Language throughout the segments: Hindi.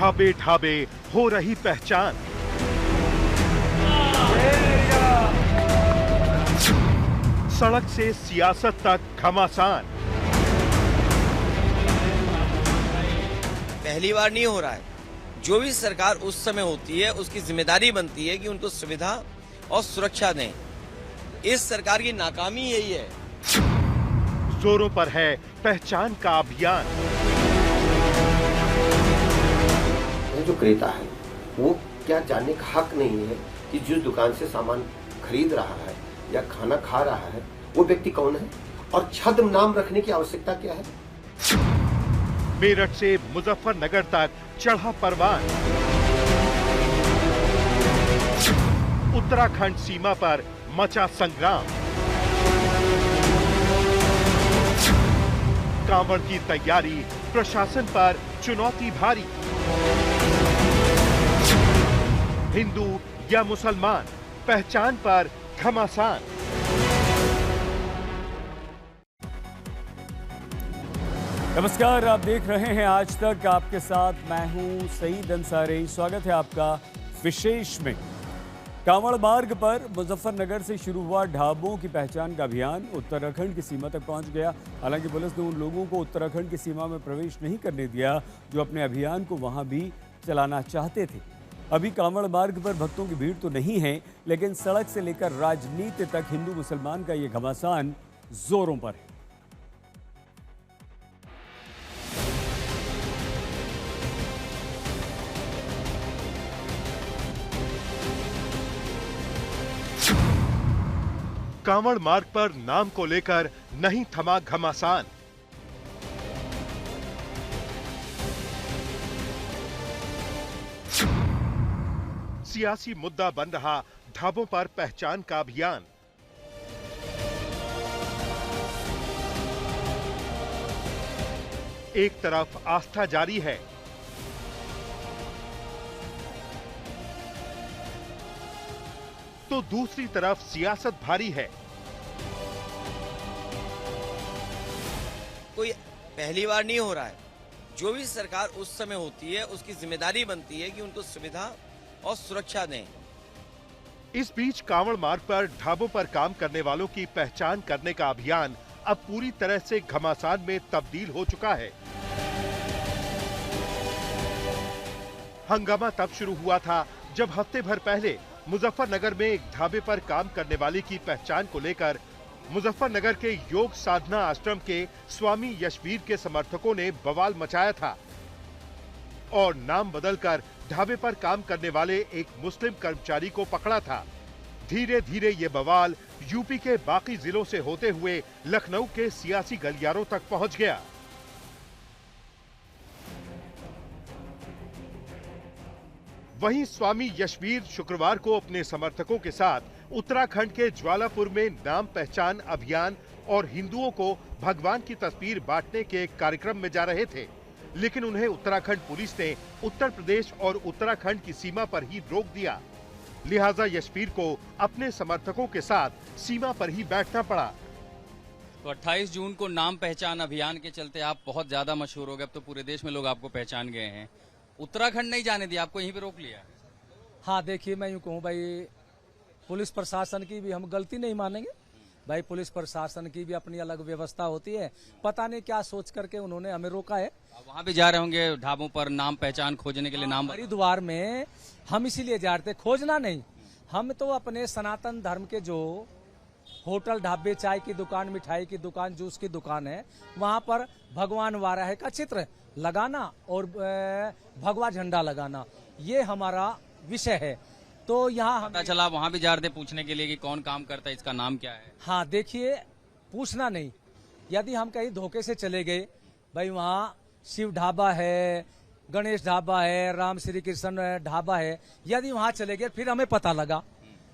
ढाबे ढाबे हो रही पहचान। सड़क से सियासत तक घमासान। पहली बार नहीं हो रहा है। जो भी सरकार उस समय होती है उसकी जिम्मेदारी बनती है कि उनको सुविधा और सुरक्षा दें। इस सरकार की नाकामी यही है। जोरों पर है पहचान का अभियान। जो क्रेता है वो क्या जानने का हक नहीं है कि जिस दुकान से सामान खरीद रहा है या खाना खा रहा है वो व्यक्ति कौन है और छद्म नाम रखने की आवश्यकता क्या है। मेरठ से मुजफ्फरनगर तक चढ़ा परवान। उत्तराखंड सीमा पर मचा संग्राम। कांवड़ की तैयारी, प्रशासन पर चुनौती भारी। हिंदू या मुसलमान, पहचान पर घमासान। नमस्कार, आप देख रहे हैं आज तक। आपके साथ मैं हूं सईद अंसारी। स्वागत है आपका विशेष में। कांवड़ मार्ग पर मुजफ्फरनगर से शुरू हुआ ढाबों की पहचान का अभियान उत्तराखंड की सीमा तक पहुंच गया। हालांकि पुलिस ने उन लोगों को उत्तराखंड की सीमा में प्रवेश नहीं करने दिया जो अपने अभियान को वहां भी चलाना चाहते थे। अभी कांवड़ मार्ग पर भक्तों की भीड़ तो नहीं है, लेकिन सड़क से लेकर राजनीति तक हिंदू मुसलमान का ये घमासान जोरों पर है। कांवड़ मार्ग पर नाम को लेकर नहीं थमा घमासान। सियासी मुद्दा बन रहा ढाबों पर पहचान का अभियान। एक तरफ आस्था जारी है, तो दूसरी तरफ सियासत भारी है। कोई पहली बार नहीं हो रहा है। जो भी सरकार उस समय होती है उसकी जिम्मेदारी बनती है कि उनको सुविधा और सुरक्षा दें। इस बीच कांवड़ मार्ग पर ढाबों पर काम करने वालों की पहचान करने का अभियान अब पूरी तरह से घमासान में तब्दील हो चुका है। हंगामा तब शुरू हुआ था जब हफ्ते भर पहले मुजफ्फरनगर में एक ढाबे पर काम करने वाले की पहचान को लेकर मुजफ्फरनगर के योग साधना आश्रम के स्वामी यशवीर के समर्थकों ने बवाल मचाया था और नाम बदलकर ढाबे पर काम करने वाले एक मुस्लिम कर्मचारी को पकड़ा था। धीरे धीरे ये बवाल यूपी के बाकी जिलों से होते हुए लखनऊ के सियासी गलियारों तक पहुंच गया। वहीं स्वामी यशवीर शुक्रवार को अपने समर्थकों के साथ उत्तराखंड के ज्वालापुर में नाम पहचान अभियान और हिंदुओं को भगवान की तस्वीर बांटने के एक कार्यक्रम में जा रहे थे, लेकिन उन्हें उत्तराखंड पुलिस ने उत्तर प्रदेश और उत्तराखंड की सीमा पर ही रोक दिया। लिहाजा यशवीर को अपने समर्थकों के साथ सीमा पर ही बैठना पड़ा। तो 28 जून को नाम पहचान अभियान के चलते आप बहुत ज्यादा मशहूर हो गए। अब तो पूरे देश में लोग आपको पहचान गए हैं। उत्तराखंड नहीं जाने दिया, आपको यहीं पे रोक लिया। हाँ, देखिए, मैं यूँ कहूँ भाई, पुलिस प्रशासन की भी हम गलती नहीं मानेंगे भाई। पुलिस प्रशासन की भी अपनी अलग व्यवस्था होती है। पता नहीं क्या सोच करके उन्होंने हमें रोका है। वहाँ भी जा रहे होंगे ढाबों पर नाम पहचान खोजने के लिए। नाम हरिद्वार में हम इसीलिए जा रहे थे, खोजना नहीं। हम तो अपने सनातन धर्म के जो होटल, ढाबे, चाय की दुकान, मिठाई की दुकान, जूस की दुकान है, वहाँ पर भगवान वाराह का चित्र लगाना और भगवा झंडा लगाना, ये हमारा विषय है। तो यहाँ पता चला वहाँ भी जा रहे थे पूछने के लिए कि कौन काम करता है, इसका नाम क्या है। हाँ, देखिए, पूछना नहीं। यदि हम कहीं धोखे से चले गए भाई, वहाँ शिव ढाबा है, गणेश ढाबा है, राम श्री कृष्ण ढाबा है, यदि वहाँ चले गए फिर हमें पता लगा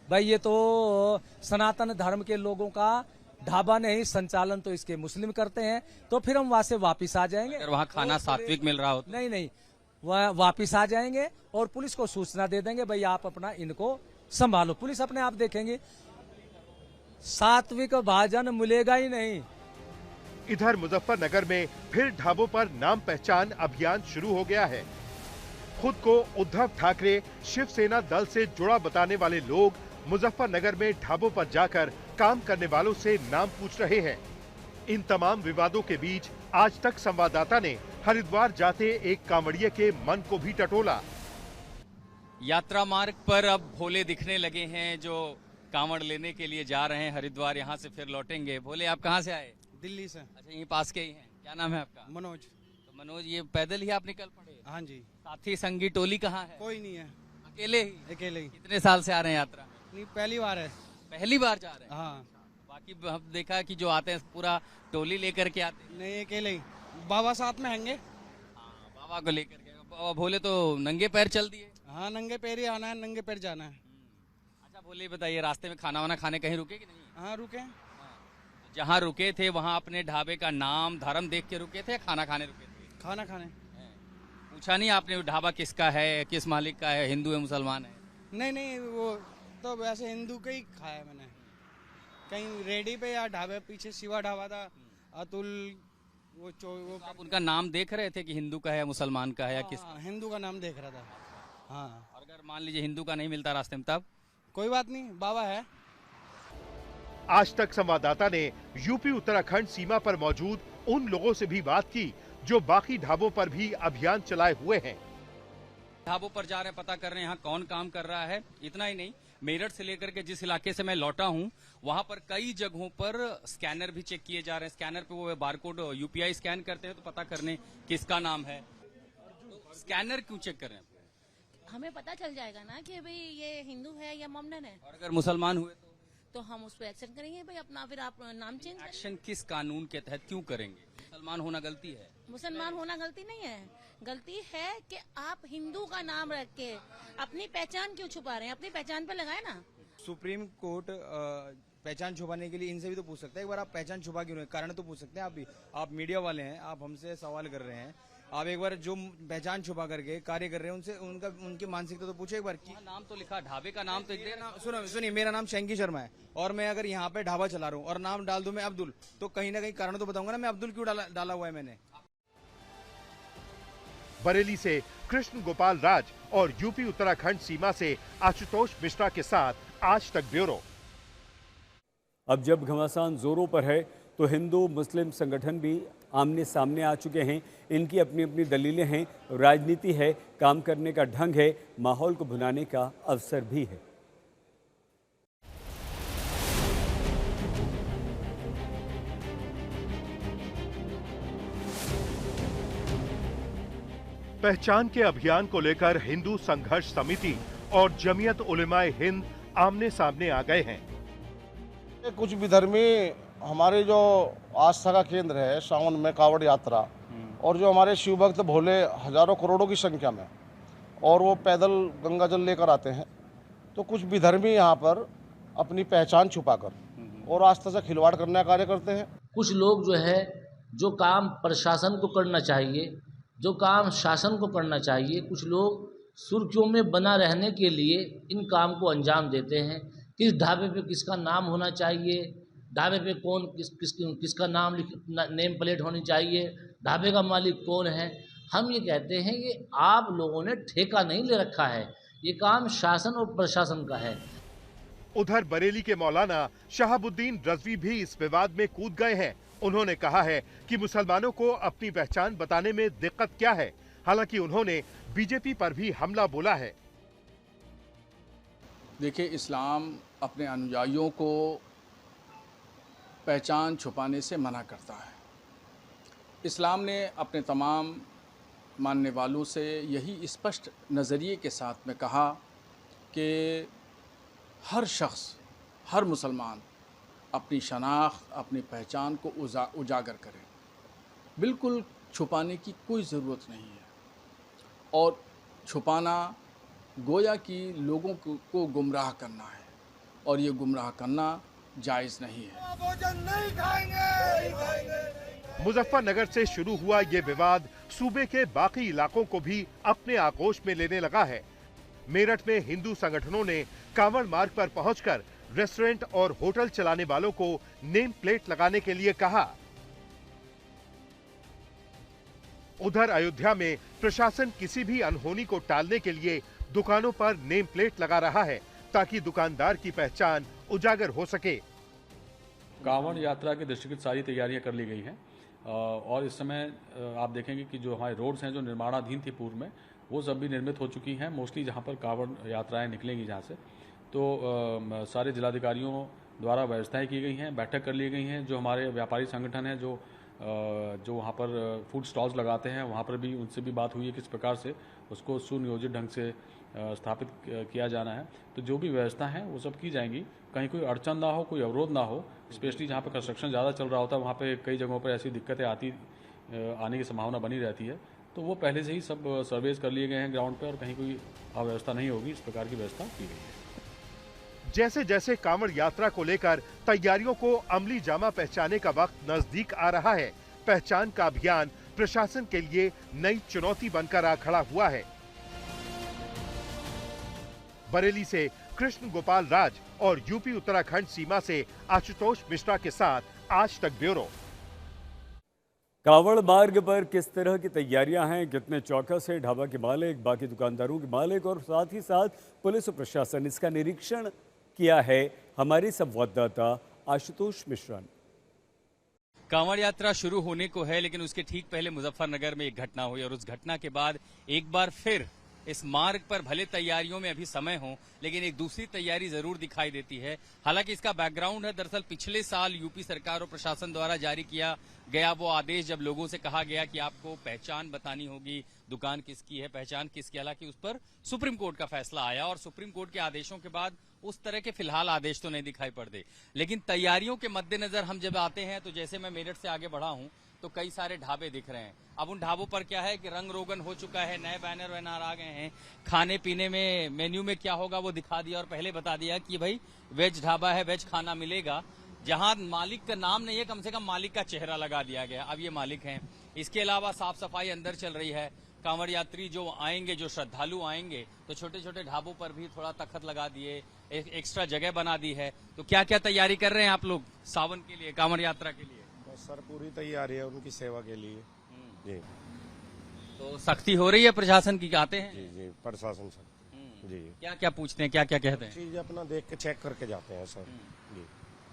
भाई ये तो सनातन धर्म के लोगों का ढाबा नहीं, संचालन तो इसके मुस्लिम करते हैं, तो फिर हम वहाँ से वापिस आ जाएंगे। अगर वहाँ खाना सात्विक मिल रहा हो तो? नहीं, वह वापिस आ जाएंगे और पुलिस को सूचना दे देंगे भाई आप अपना इनको संभालो। पुलिस अपने आप देखेंगे। सात्विक भाजन मिलेगा ही नहीं। इधर मुजफ्फरनगर में फिर ढाबों पर नाम पहचान अभियान शुरू हो गया है खुद को उद्धव ठाकरे शिवसेना दल से जुड़ा बताने वाले लोग मुजफ्फरनगर में ढाबों पर जाकर काम करने वालों से नाम पूछ रहे हैं। इन तमाम विवादों के बीच आज तक संवाददाता ने हरिद्वार जाते एक कांवड़िये के मन को भी टटोला। यात्रा मार्ग पर अब भोले दिखने लगे हैं जो कांवड़ लेने के लिए जा रहे हैं हरिद्वार, यहाँ से फिर लौटेंगे। भोले, आप कहाँ से आए? दिल्ली से। अच्छा, यहीं पास के ही हैं। क्या नाम है आपका? मनोज। तो मनोज, ये पैदल ही आप निकल पड़े? हाँ जी। साथी संगी टोली कहाँ है? कोई नहीं है, अकेले ही? अकेले ही। कितने साल से आ रहे हैं यात्रा? नहीं, पहली बार है। पहली बार जा रहे हैं? हाँ। बाकी हम देखा है कि जो आते हैं पूरा टोली लेकर के आते हैं। नहीं, अकेले ही। बाबा साथ में हैंगे। हाँ, बाबा को लेकर के। बाबा भोले तो नंगे पैर चल दिए। हाँ, नंगे पैर ही आना है, नंगे पैर जाना है। अच्छा भोले, बताइए, रास्ते में खाना वाना खाने कहीं रुके कि नहीं? हाँ, रुके। जहाँ रुके थे वहाँ अपने ढाबे का नाम धर्म देख के रुके थे या खाना खाने रुके थे? खाना खाने। पूछा नहीं आपने ढाबा किसका है, किस मालिक का है, हिंदू है मुसलमान है? नहीं नहीं, वो तो वैसे हिंदू का ही खाया मैंने। कहीं रेडी पे या ढाबे पीछे शिवा ढाबा था, अतुल, वो आप उनका नाम देख रहे थे कि हिंदू का है मुसलमान का है या किस? हिंदू का नाम देख रहा था। हाँ। और अगर मान लीजिए हिंदू का नहीं मिलता रास्ते में तब? कोई बात नहीं, बाबा है। आज तक संवाददाता ने यूपी उत्तराखंड सीमा पर मौजूद उन लोगों से भी बात की जो बाकी ढाबों पर भी अभियान चलाए हुए हैं। ढाबों पर जा रहे हैं, पता कर रहे हैं यहाँ कौन काम कर रहा है। इतना ही नहीं, मेरठ से लेकर के जिस इलाके से मैं लौटा हूँ वहां पर कई जगहों पर स्कैनर भी चेक किए जा रहे हैं। स्कैनर पे वो बारकोड यूपीआई स्कैन करते हैं तो पता करने किसका नाम है। तो स्कैनर क्यों चेक कर रहे हैं? हमें पता चल जाएगा ना कि भाई ये हिंदू है या मोमडन है। और अगर मुसलमान हुए तो हम उस पर एक्शन करेंगे भाई अपना, फिर आप नाम चेंज करें। एक्शन किस कानून के तहत क्यों करेंगे? मुसलमान होना गलती है? मुसलमान होना गलती नहीं है, गलती है कि आप हिंदू का नाम रख के अपनी पहचान क्यों छुपा रहे हैं? अपनी पहचान पे लगाए ना। सुप्रीम कोर्ट पहचान छुपाने के लिए इनसे भी तो पूछ सकता है, एक बार आप पहचान छुपा क्यों रहे हैं, कारण तो पूछ सकते हैं। आप भी, आप मीडिया वाले हैं, आप हमसे सवाल कर रहे हैं। आप एक बार जो पहचान छुपा करके कार्य कर रहे हैं उनसे उनकी मानसिकता तो पूछे एक बार की। नाम तो लिखा, ढाबे का नाम तो एक सुनिए, मेरा नाम शंकी शर्मा है और मैं अगर यहाँ पे ढाबा चला रहा हूँ और नाम डाल दूं मैं अब्दुल, तो कहीं ना कहीं कारण तो बताऊंगा ना मैं अब्दुल क्यों डाला हुआ है मैंने। बरेली से कृष्ण गोपाल राज और यूपी उत्तराखंड सीमा से आशुतोष मिश्रा के साथ आज तक ब्यूरो। अब जब घमासान जोरों पर है तो हिंदू मुस्लिम संगठन भी आमने सामने आ चुके हैं। इनकी अपनी अपनी दलीलें हैं, राजनीति है, काम करने का ढंग है, माहौल को भुनाने का अवसर भी है। पहचान के अभियान को लेकर हिंदू संघर्ष समिति और जमीयत उलेमाए हिंद आमने सामने आ गए हैं। कुछ विधर्मी हमारे जो आस्था का केंद्र है सावन में कावड़ यात्रा, और जो हमारे शिव भक्त भोले हजारों करोड़ों की संख्या में, और वो पैदल गंगा जल लेकर आते हैं, तो कुछ विधर्मी यहाँ पर अपनी पहचान छुपाकर और आस्था से खिलवाड़ करने का कार्य करते हैं। कुछ लोग जो है, जो काम प्रशासन को करना चाहिए, जो काम शासन को करना चाहिए, कुछ लोग सुर्खियों में बना रहने के लिए इन काम को अंजाम देते हैं। किस ढाबे पे किसका नाम होना चाहिए, ढाबे पे कौन किसका नाम नेम प्लेट होनी चाहिए, ढाबे का मालिक कौन है। हम ये कहते हैं कि आप लोगों ने ठेका नहीं ले रखा है, ये काम शासन और प्रशासन का है। उधर बरेली के मौलाना शहाबुद्दीन रजवी भी इस विवाद में कूद गए हैं। उन्होंने कहा है कि मुसलमानों को अपनी पहचान बताने में दिक्कत क्या है। हालांकि उन्होंने बीजेपी पर भी हमला बोला है। देखिए, इस्लाम अपने अनुयायियों को पहचान छुपाने से मना करता है। इस्लाम ने अपने तमाम मानने वालों से यही स्पष्ट नज़रिए के साथ में कहा कि हर शख्स, हर मुसलमान अपनी शनाख्त, अपनी पहचान को उजागर करे। बिल्कुल छुपाने की कोई ज़रूरत नहीं है, और छुपाना गोया कि लोगों को गुमराह करना है, और ये गुमराह करना जायज़ नहीं है। भोजन नहीं खाएंगे। मुजफ्फरनगर से शुरू हुआ ये विवाद सूबे के बाकी इलाकों को भी अपने आगोश में लेने लगा है। मेरठ में हिंदू संगठनों ने कांवड़ मार्ग पर पहुंचकर रेस्टोरेंट और होटल चलाने वालों को नेम प्लेट लगाने के लिए कहा। उधर अयोध्या में प्रशासन किसी भी अनहोनी को टालने के लिए दुकानों पर नेम प्लेट लगा रहा है ताकि दुकानदार की पहचान उजागर हो सके। कांवड़ यात्रा के दृष्टिगत सारी तैयारियां कर ली गई हैं और इस समय आप देखेंगे कि जो हमारे रोड्स हैं जो निर्माणाधीन थी पूर्व में, वो सब भी निर्मित हो चुकी हैं। मोस्टली जहां पर कांवड़ यात्राएं निकलेंगी जहां से, तो सारे जिलाधिकारियों द्वारा व्यवस्थाएं की गई हैं, बैठक कर ली गई हैं। जो हमारे व्यापारी संगठन हैं जो वहाँ पर फूड स्टॉल्स लगाते हैं, वहाँ पर भी उनसे भी बात हुई है किस प्रकार से उसको सुनियोजित ढंग से स्थापित किया जाना है। तो जो भी व्यवस्था है वो सब की जाएंगी, कहीं कोई अड़चन ना हो, कोई अवरोध ना हो। स्पेशली जहाँ पर कंस्ट्रक्शन ज़्यादा चल रहा होता है वहाँ पे कई जगहों पर ऐसी दिक्कतें आने की संभावना बनी रहती है, तो वो पहले से ही सब सर्वेज कर लिए गए हैं ग्राउंड पर और कहीं कोई अव्यवस्था नहीं होगी, इस प्रकार की व्यवस्था की गई है। जैसे जैसे कांवड़ यात्रा को लेकर तैयारियों को अमली जामा पहचाने का वक्त नजदीक आ रहा है, पहचान का अभियान प्रशासन के लिए नई चुनौती बनकर आ खड़ा हुआ है। बरेली से कृष्ण गोपाल राज और यूपी उत्तराखंड सीमा से आशुतोष मिश्रा के साथ आज तक ब्यूरो। कांवड़ मार्ग पर किस तरह की तैयारियां हैं, कितने चौकस है ढाबा के मालिक, बाकी दुकानदारों के मालिक और साथ ही साथ पुलिस और प्रशासन, इसका निरीक्षण किया है हमारे संवाददाता आशुतोष मिश्रा ने। कांवड़ यात्रा शुरू होने को है, लेकिन उसके ठीक पहले मुजफ्फरनगर में एक घटना हुई और उस घटना के बाद एक बार फिर इस मार्ग पर भले तैयारियों में अभी समय हो, लेकिन एक दूसरी तैयारी जरूर दिखाई देती है। हालांकि इसका बैकग्राउंड है, दरअसल पिछले साल यूपी सरकार और प्रशासन द्वारा जारी किया गया वो आदेश, जब लोगों से कहा गया कि आपको पहचान बतानी होगी, दुकान किसकी है, पहचान किसकी। हालांकि उस पर सुप्रीम कोर्ट का फैसला आया और सुप्रीम कोर्ट के आदेशों के बाद उस तरह के फिलहाल आदेश तो नहीं दिखाई पड़ते। लेकिन तैयारियों के मद्देनजर हम जब आते हैं, तो जैसे मैं मेरठ से आगे बढ़ा हूं तो कई सारे ढाबे दिख रहे हैं। अब उन ढाबों पर क्या है कि रंग रोगन हो चुका है, नए बैनर वैनर आ गए हैं, खाने पीने में मेन्यू में क्या होगा वो दिखा दिया और पहले बता दिया कि भाई वेज ढाबा है, वेज खाना मिलेगा। जहां मालिक का नाम नहीं है, कम से कम मालिक का चेहरा लगा दिया गया, अब ये मालिक हैं। इसके अलावा साफ सफाई अंदर चल रही है। कांवड़ यात्री जो आएंगे, जो श्रद्धालु आएंगे, तो छोटे छोटे ढाबों पर भी थोड़ा तखत लगा दिए, एक एक्स्ट्रा जगह बना दी है। तो क्या क्या तैयारी कर रहे हैं आप लोग सावन के लिए, कांवड़ यात्रा के लिए? सर पूरी तैयारी है उनकी सेवा के लिए जी। तो सख्ती हो रही है प्रशासन की, आते हैं? जी जी, प्रशासन सर जी। क्या क्या पूछते हैं, क्या क्या कहते हैं? चीज अपना देख के चेक करके जाते हैं सर जी।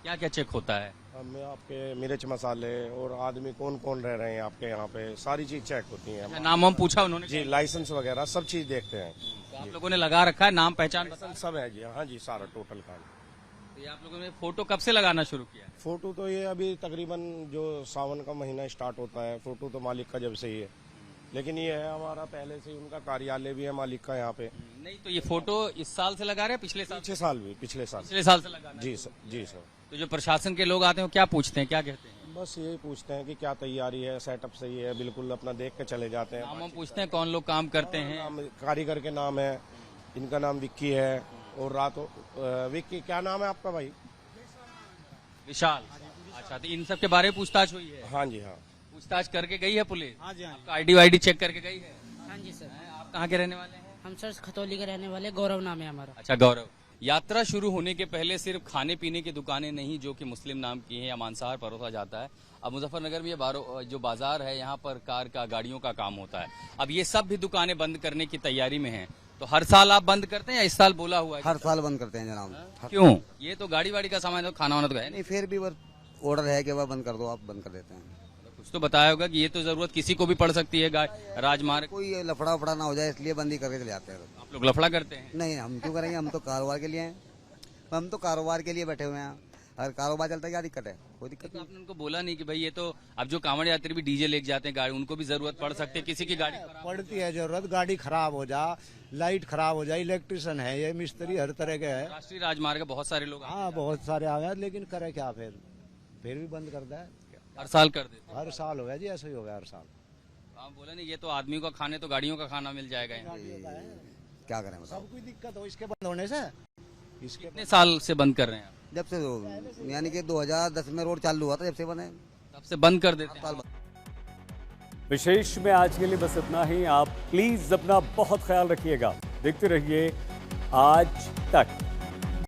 क्या क्या चेक होता है? हमें आपके मिर्च मसाले और आदमी कौन कौन रह रहे हैं आपके यहाँ पे, सारी चीज चेक होती है। नाम हम पूछा उन्होंने? जी, लाइसेंस वगैरह सब चीज देखते हैं। तो आप लोगों ने लगा रखा है, नाम पहचान सब है जी? हाँ जी, सारा टोटल काम। तो ये आप लोगों ने फोटो कब से लगाना शुरू किया? फोटो तो ये अभी तकरीबन जो सावन का महीना स्टार्ट होता है, फोटो तो मालिक का जब से ही है, लेकिन ये है हमारा पहले से उनका कार्यालय भी है मालिक का यहाँ पे। नहीं, तो ये फोटो इस साल से लगा रहे हैं, पिछले साल? पिछले साल भी, पिछले साल से लगा? जी सर, जी सर। तो जो प्रशासन के लोग आते हैं क्या पूछते हैं, क्या कहते हैं? बस यही पूछते हैं कि क्या तैयारी है, सेटअप सही है, बिल्कुल अपना देख के चले जाते हैं। नाम हम पूछते हैं, कौन लोग काम करते हैं? कारीगर के नाम है, इनका नाम विक्की है और विक्की, क्या नाम है आपका भाई? विशाल। अच्छा, तो इन सब के बारे में पूछताछ हुई है? हाँ जी, हाँ। पूछताछ करके गई है पुलिस? हाँ जी, हाँ। आपका आईडी वाईडी चेक करके गई है? हाँ जी सर। आप कहाँ के रहने वाले हैं? हम सर खतौली के रहने वाले, गौरव नाम है हमारा। अच्छा, गौरव। यात्रा शुरू होने के पहले सिर्फ खाने पीने की दुकानें नहीं जो कि मुस्लिम नाम की हैं या मांसाहार परोसा जाता है, अब मुजफ्फरनगर में ये जो बाजार है यहाँ पर कार का, गाड़ियों का काम होता है। अब ये सब भी दुकानें बंद करने की तैयारी में हैं। तो हर साल आप बंद करते हैं या इस साल बोला हुआ है? हर साल बंद करते हैं जनाब। क्यों? ये तो गाड़ी वाड़ी का सामान, तो खाना वाना तो है नहीं, फिर भी ऑर्डर है कि वह बंद कर दो, आप बंद कर देते हैं। कुछ तो बताया होगा कि ये तो जरूरत किसी को भी पड़ सकती है, राजमार्ग कोई लफड़ा वफड़ा ना हो जाए इसलिए बंद ही करके चले जाते हैं। आप लोग लफड़ा करते हैं? नहीं, हम क्यों करेंगे, हम तो कारोबार के लिए हैं, हम तो कारोबार के लिए बैठे हुए हैं। अगर कारोबार चलता है क्या दिक्कत है? कोई दिक्कत नहीं। आपने उनको बोला नहीं कि भाई ये तो अब जो कांवड़ यात्री भी डीजे लेके जाते हैं गाड़ी, उनको भी जरूरत पड़ सकती है, किसी की गाड़ी पड़ती है जरूरत, गाड़ी खराब हो जा, लाइट खराब हो जाए, इलेक्ट्रिशियन है, ये मिस्त्री हर तरह के है। राष्ट्रीय राजमार्ग बहुत सारे लोग, हाँ बहुत सारे आ गए, लेकिन करे क्या, फिर भी बंद करता है। हर साल कर देते? हर साल हो गया जी, ऐसा ही हो गया हर साल। आप बोले नहीं, ये तो आदमियों का खाने तो गाड़ियों का खाना मिल जाएगा। क्या करें, सब कोई दिक्कत हो इसके बंद होने से। कितने साल से बंद कर रहे हैं? जब से यानी कि 2010 में रोड चालू हुआ था, जब से बंद है, तब से बंद कर देते हैं। विशेष में आज के लिए बस इतना ही। आप प्लीज अपना बहुत ख्याल रखिएगा। देखते रहिए आज तक।